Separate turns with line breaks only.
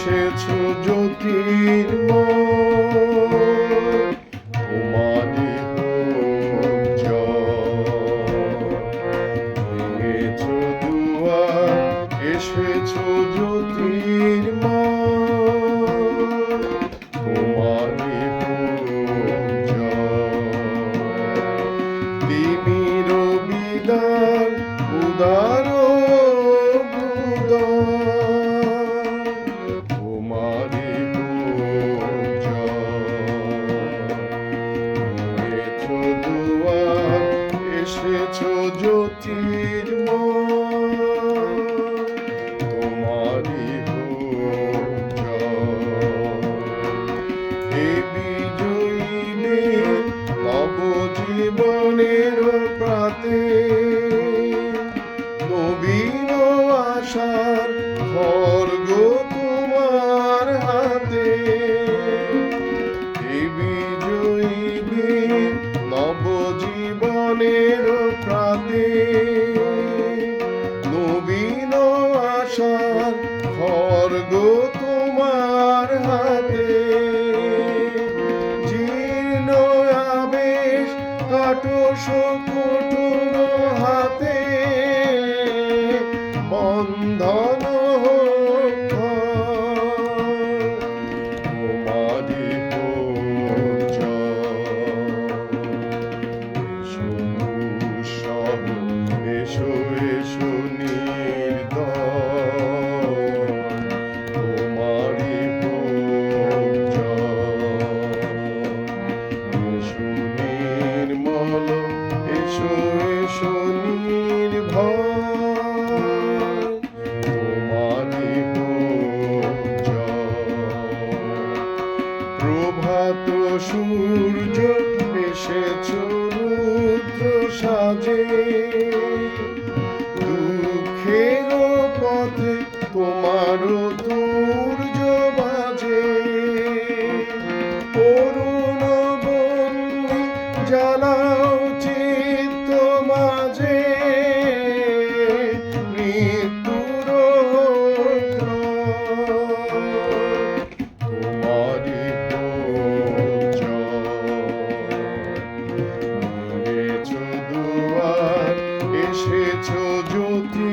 এসেছো জ্যোতির্ময়, তোমারই হোক জয়। ভেঙেছো দুয়ার, এসেছো জ্যোতির্ময়, তোমারই হোক জয়। তিমির বিদার উদার এসেছো জ্যোতির্ময়, তোমারই হোক জয়। হে বিজয়ী মেয়ে, নবজীবনের প্রাতে, নবীন আশার খড়গ তোমার হাতে। হে বিজয়ী মেয়ে, নবজীবনের প্রাতে, নবীন আশার খড়গ তোমার হাতে। জীর্ণ আবেশ কাটো কঠোর হাতে, বন্ধন তোমারই হোক জয়। এসো এসো নির্দয়, তোমারই হোক জয়। এসো নির্মল, এসো এসো নির্ভয়, তোমারই হোক জয়। প্রভাত সূর্য এসেছো রুদ্র সাজে, দুঃখের পথে তোমার দুর্য বাজে। করুণ বন্দি জ্বালাও চিত্ত মাঝে, মৃত্যুর তোমারই হোক জয়। এসেছো দুয়ার, এসেছো জ্যোতি